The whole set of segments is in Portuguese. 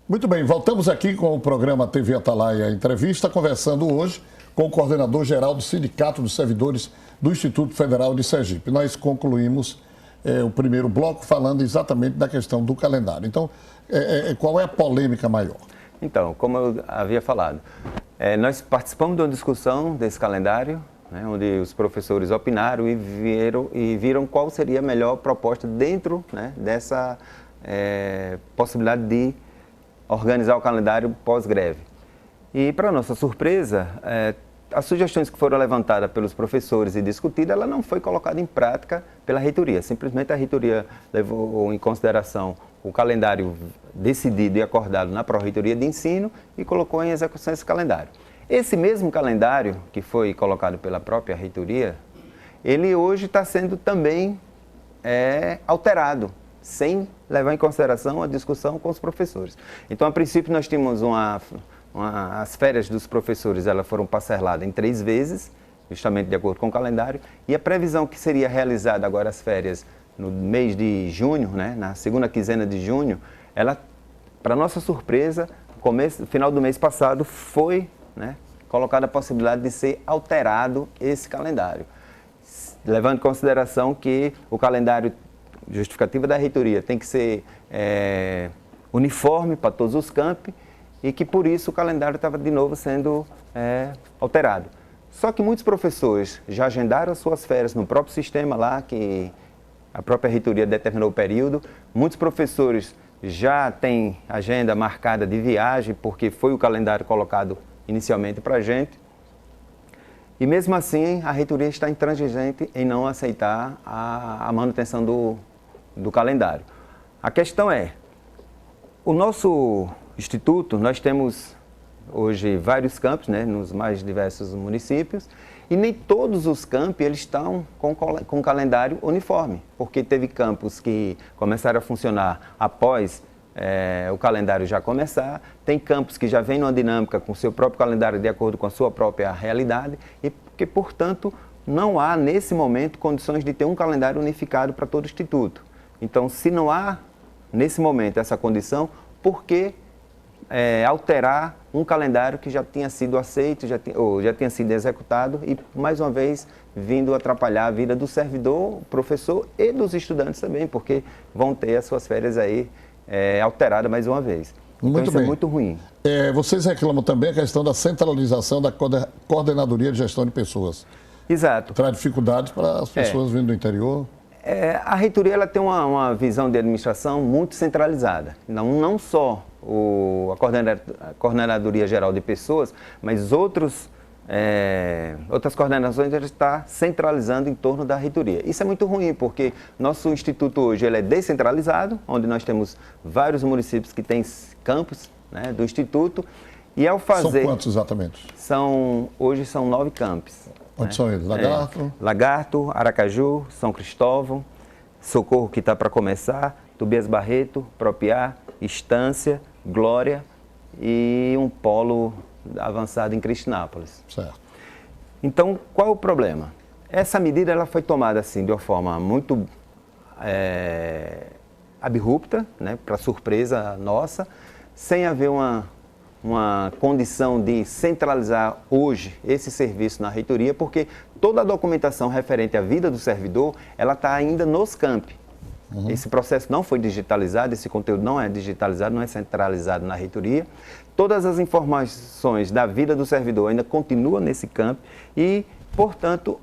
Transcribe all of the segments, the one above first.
Muito bem, voltamos aqui com o programa TV Atalaia Entrevista, conversando hoje com o coordenador-geral do Sindicato dos Servidores do Instituto Federal de Sergipe. Nós concluímos o primeiro bloco falando exatamente da questão do calendário. Então, qual é a polêmica maior? Então, como eu havia falado, nós participamos de uma discussão desse calendário, né, onde os professores opinaram e viram qual seria a melhor proposta dentro, né, dessa possibilidade de organizar o calendário pós-greve. E, para nossa surpresa, as sugestões que foram levantadas pelos professores e discutidas, ela não foi colocada em prática pela reitoria. Simplesmente a reitoria levou em consideração o calendário decidido e acordado na Pró-Reitoria de Ensino e colocou em execução esse calendário. Esse mesmo calendário, que foi colocado pela própria reitoria, ele hoje está sendo também alterado, sem levar em consideração a discussão com os professores. Então, a princípio, nós tínhamos as férias dos professores, elas foram parceladas em 3 vezes, justamente de acordo com o calendário, e a previsão que seria realizada agora as férias no mês de junho, né, na segunda quinzena de junho, ela, para nossa surpresa, final do mês passado, foi, né, colocada a possibilidade de ser alterado esse calendário, levando em consideração que o calendário justificativa da reitoria tem que ser uniforme para todos os campi e que por isso o calendário estava de novo sendo alterado. Só que muitos professores já agendaram suas férias no próprio sistema lá, que a própria reitoria determinou o período. Muitos professores já têm agenda marcada de viagem, porque foi o calendário colocado inicialmente para a gente. E mesmo assim, a reitoria está intransigente em não aceitar a manutenção do calendário. A questão o nosso instituto, nós temos hoje vários campos, né, nos mais diversos municípios, e nem todos os campos eles estão com calendário uniforme, porque teve campos que começaram a funcionar após o calendário já começar, tem campos que já vêm numa dinâmica com o seu próprio calendário de acordo com a sua própria realidade, e que, portanto, não há, nesse momento, condições de ter um calendário unificado para todo o instituto. Então, se não há, nesse momento, essa condição, por que alterar um calendário que já tinha sido aceito, já tinha sido executado e, mais uma vez, vindo atrapalhar a vida do servidor, professor e dos estudantes também, porque vão ter as suas férias aí alteradas mais uma vez. Então, isso é muito ruim. Vocês reclamam também a questão da centralização da Coordenadoria de Gestão de Pessoas. Exato. Traz dificuldades para as pessoas vindo do interior. A reitoria ela tem uma visão de administração muito centralizada. Não só a Coordenadoria Geral de Pessoas, mas outras coordenações estão centralizando em torno da reitoria. Isso é muito ruim, porque nosso instituto hoje ele é descentralizado, onde nós temos vários municípios que têm campos, né, do instituto. E ao fazer... São quantos exatamente? Hoje são 9 campos. Onde são eles? Lagarto? Lagarto, Aracaju, São Cristóvão, Socorro, que está para começar, Tobias Barreto, Propiá, Estância, Glória e um polo avançado em Cristinápolis. Certo. Então, qual é o problema? Essa medida ela foi tomada assim, de uma forma muito abrupta, né, para surpresa nossa, sem haver uma condição de centralizar hoje esse serviço na reitoria, porque toda a documentação referente à vida do servidor, ela está ainda nos campi. Uhum. Esse processo não foi digitalizado, esse conteúdo não é digitalizado, não é centralizado na reitoria. Todas as informações da vida do servidor ainda continuam nesse campo e, portanto,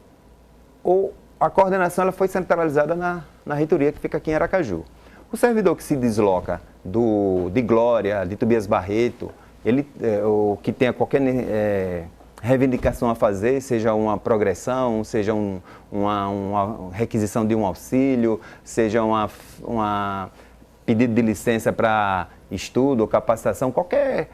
a coordenação ela foi centralizada na reitoria, que fica aqui em Aracaju. O servidor que se desloca de Glória, de Tobias Barreto, o que tenha qualquer reivindicação a fazer, seja uma progressão, seja uma requisição de um auxílio, seja uma pedido de licença para estudo ou capacitação, qualquer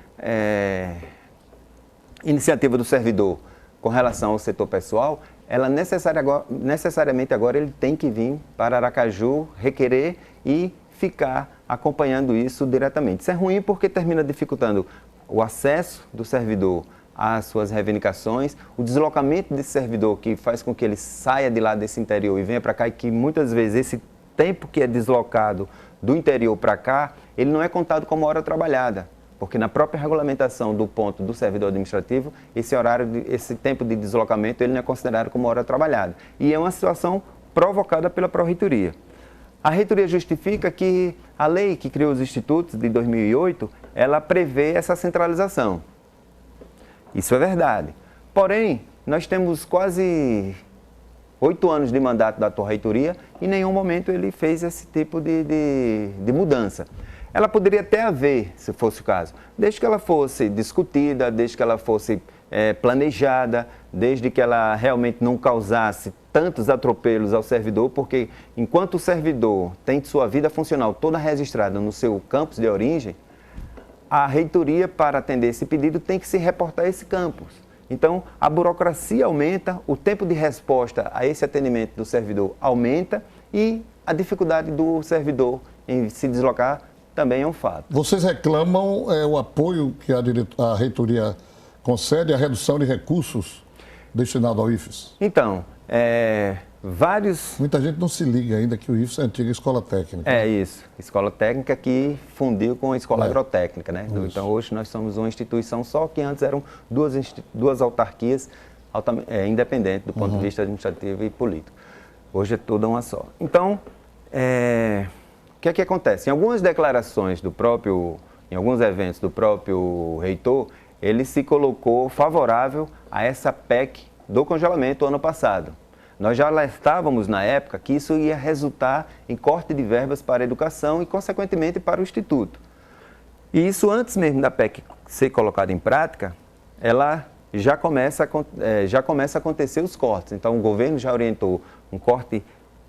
iniciativa do servidor com relação ao setor pessoal, ela necessariamente agora ele tem que vir para Aracaju, requerer e ficar acompanhando isso diretamente. Isso é ruim porque termina dificultando o acesso do servidor às suas reivindicações, o deslocamento desse servidor que faz com que ele saia de lá desse interior e venha para cá, e que muitas vezes esse tempo que é deslocado do interior para cá, ele não é contado como hora trabalhada. porque na própria regulamentação do ponto do servidor administrativo, esse tempo de deslocamento, ele não é considerado como hora trabalhada. E é uma situação provocada pela Pró-Reitoria. A reitoria justifica que a lei que criou os institutos de 2008, ela prevê essa centralização. Isso é verdade. Porém, nós temos quase 8 anos de mandato da atual reitoria e em nenhum momento ele fez esse tipo de mudança. Ela poderia até haver, se fosse o caso, desde que ela fosse discutida, desde que ela fosse planejada, desde que ela realmente não causasse tantos atropelos ao servidor, porque enquanto o servidor tem sua vida funcional toda registrada no seu campus de origem, a reitoria, para atender esse pedido, tem que se reportar a esse campus. Então, a burocracia aumenta, o tempo de resposta a esse atendimento do servidor aumenta e a dificuldade do servidor em se deslocar também é um fato. Vocês reclamam o apoio que a reitoria concede à redução de recursos destinados ao IFES? Então, Muita gente não se liga ainda que o IFES é a antiga escola técnica. É isso, escola técnica que fundiu com a escola agrotécnica, né? Isso. Então hoje nós somos uma instituição só, que antes eram duas autarquias independentes do ponto de vista administrativo e político. Hoje é toda uma só. Então, o que é que acontece? Em algumas declarações em alguns eventos do próprio reitor, ele se colocou favorável a essa PEC do congelamento ano passado. Nós já alertávamos na época que isso ia resultar em corte de verbas para a educação e, consequentemente, para o Instituto. E isso, antes mesmo da PEC ser colocada em prática, ela já começa a acontecer os cortes. Então, o governo já orientou um corte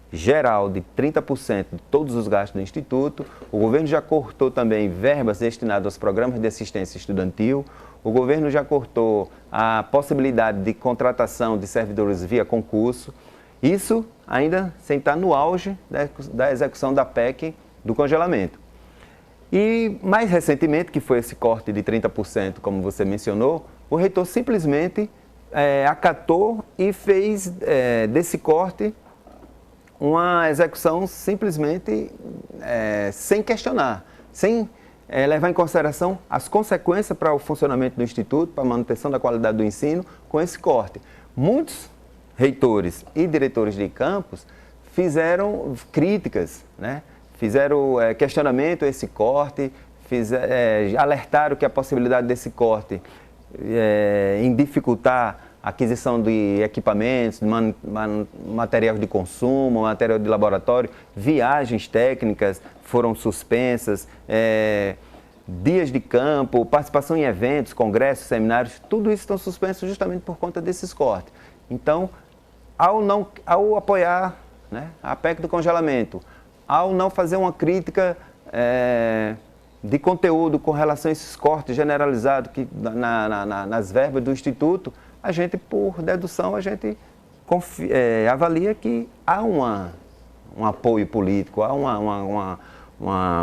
geral de 30% de todos os gastos do Instituto. O governo já cortou também verbas destinadas aos programas de assistência estudantil. O governo já cortou a possibilidade de contratação de servidores via concurso. Isso ainda sem estar no auge da execução da PEC do congelamento. E mais recentemente, que foi esse corte de 30%, como você mencionou, o reitor simplesmente acatou e fez desse corte uma execução simplesmente sem questionar, sem levar em consideração as consequências para o funcionamento do Instituto, para a manutenção da qualidade do ensino, com esse corte. Muitos reitores e diretores de campus fizeram críticas, né? Fizeram questionamento a esse corte, alertaram que a possibilidade desse corte em dificultar a aquisição de equipamentos, material de consumo, material de laboratório, viagens técnicas foram suspensas, dias de campo, participação em eventos, congressos, seminários, tudo isso estão suspensos justamente por conta desses cortes. Então, ao apoiar, né, a PEC do congelamento, ao não fazer uma crítica de conteúdo com relação a esses cortes generalizados nas verbas do Instituto, a gente, por dedução, avalia que há um apoio político, há uma,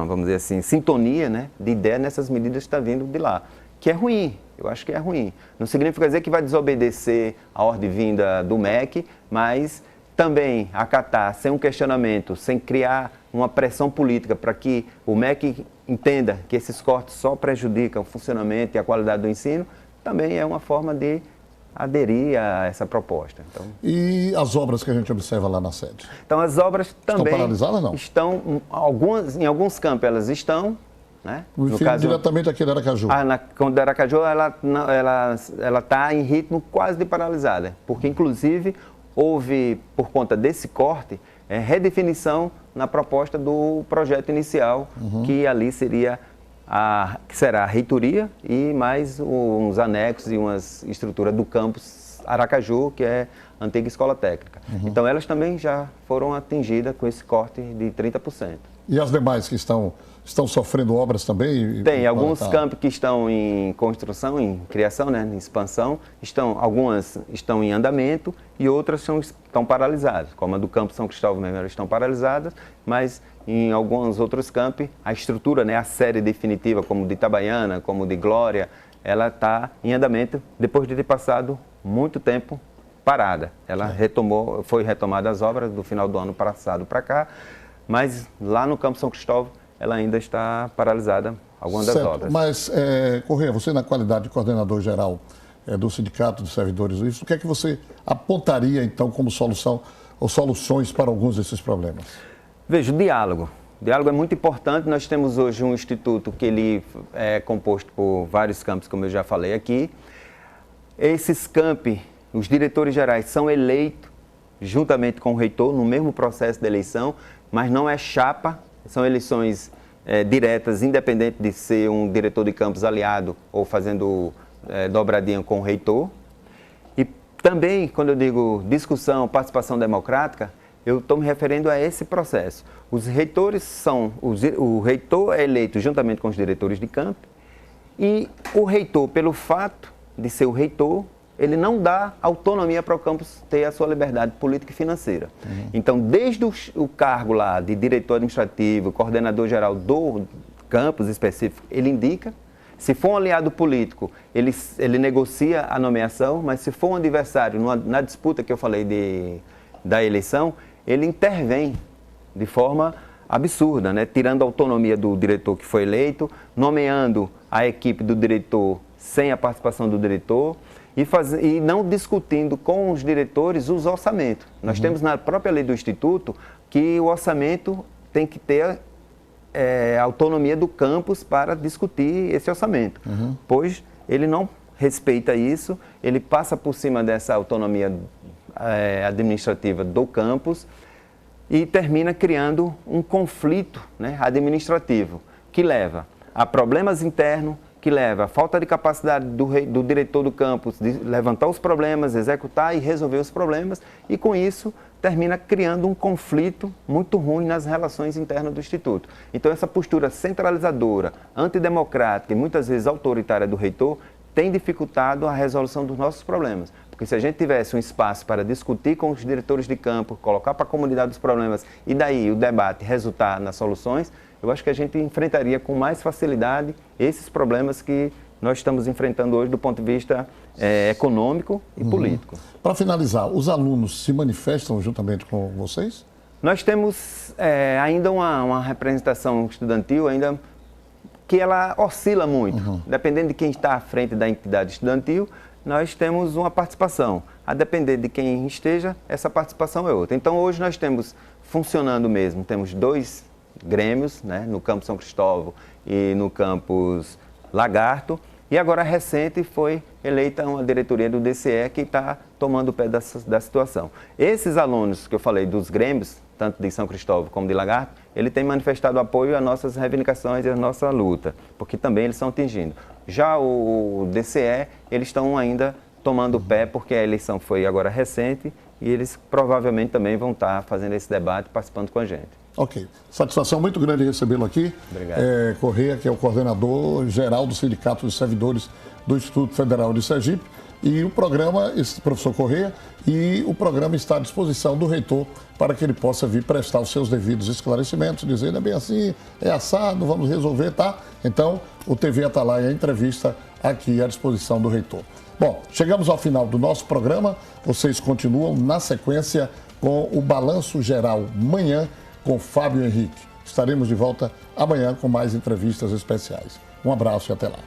vamos dizer assim, sintonia, né, de ideia nessas medidas que está vindo de lá, que é ruim. Eu acho que é ruim. Não significa dizer que vai desobedecer a ordem vinda do MEC, mas também acatar sem um questionamento, sem criar uma pressão política para que o MEC entenda que esses cortes só prejudicam o funcionamento e a qualidade do ensino, também é uma forma de aderir a essa proposta. Então, e as obras que a gente observa lá na sede? Então, as obras também estão paralisadas, não? Estão, em alguns campos elas estão, né? No caso, diretamente aqui da Aracaju. Da Aracaju, ela está em ritmo quase de paralisada, porque inclusive houve, por conta desse corte, redefinição na proposta do projeto inicial, que ali será a reitoria e mais uns anexos e umas estruturas do campus Aracaju, que é a antiga escola técnica. Então, elas também já foram atingidas com esse corte de 30%. E as demais que estão sofrendo obras também? Tem alguns campos que estão em construção, em criação, né, em expansão. Algumas estão em andamento e outras estão paralisadas. Como a do campo São Cristóvão mesmo, elas estão paralisadas, mas em alguns outros campos, a estrutura, né, a série definitiva, como de Itabaiana, como de Glória, ela está em andamento depois de ter passado muito tempo parada. Ela foi retomada as obras do final do ano passado para cá, mas lá no campo São Cristóvão ela ainda está paralisada alguma das obras. Mas, Corrêa, você na qualidade de coordenador geral do Sindicato dos Servidores, o que é que você apontaria, então, como solução ou soluções para alguns desses problemas? Veja, o diálogo. O diálogo é muito importante. Nós temos hoje um instituto que ele é composto por vários campos, como eu já falei aqui. Esses campi, os diretores gerais, são eleitos juntamente com o reitor no mesmo processo de eleição, mas não é chapa, são eleições diretas, independente de ser um diretor de campus aliado ou fazendo dobradinha com o reitor. E também, quando eu digo discussão, participação democrática, eu estou me referindo a esse processo. Os reitores são... O reitor é eleito juntamente com os diretores de campo e o reitor, pelo fato de ser o reitor, ele não dá autonomia para o campus ter a sua liberdade política e financeira. Então, desde o cargo lá de diretor administrativo, coordenador geral do campus específico, ele indica. Se for um aliado político, ele negocia a nomeação, mas se for um adversário na disputa que eu falei da eleição, ele intervém de forma absurda, né? Tirando a autonomia do diretor que foi eleito, nomeando a equipe do diretor sem a participação do diretor e não discutindo com os diretores os orçamentos. Nós temos na própria lei do Instituto que o orçamento tem que ter a autonomia do campus para discutir esse orçamento, pois ele não respeita isso, ele passa por cima dessa autonomia administrativa do campus e termina criando um conflito, né, administrativo que leva a problemas internos, que leva a falta de capacidade do diretor do campus de levantar os problemas, executar e resolver os problemas e com isso termina criando um conflito muito ruim nas relações internas do Instituto. Então essa postura centralizadora, antidemocrática e muitas vezes autoritária do reitor tem dificultado a resolução dos nossos problemas. Porque se a gente tivesse um espaço para discutir com os diretores de campo, colocar para a comunidade os problemas e daí o debate resultar nas soluções, eu acho que a gente enfrentaria com mais facilidade esses problemas que nós estamos enfrentando hoje do ponto de vista econômico e político. Para finalizar, os alunos se manifestam juntamente com vocês? Nós temos ainda uma representação estudantil ainda que ela oscila muito. Dependendo de quem está à frente da entidade estudantil, nós temos uma participação. A depender de quem esteja, essa participação é outra. Então, hoje nós temos funcionando mesmo, temos 2 grêmios, né, no campus São Cristóvão e no campus Lagarto, e agora recente foi eleita uma diretoria do DCE que está tomando o pé da situação. Esses alunos que eu falei dos grêmios, tanto de São Cristóvão como de Lagarto, ele tem manifestado apoio às nossas reivindicações e à nossa luta, porque também eles estão atingindo. Já o DCE, eles estão ainda tomando o pé, porque a eleição foi agora recente e eles provavelmente também vão estar fazendo esse debate, participando com a gente. Ok. Satisfação muito grande recebê-lo aqui. Obrigado. Corrêa, que é o coordenador geral do Sindicato dos Servidores do Instituto Federal de Sergipe. E o programa, esse professor Corrêa, e o programa está à disposição do reitor para que ele possa vir prestar os seus devidos esclarecimentos, dizendo é bem assim, é assado, vamos resolver, tá? Então, o TV Atalaia, a entrevista aqui à disposição do reitor. Bom, chegamos ao final do nosso programa. Vocês continuam na sequência com o Balanço Geral amanhã com Fábio Henrique. Estaremos de volta amanhã com mais entrevistas especiais. Um abraço e até lá.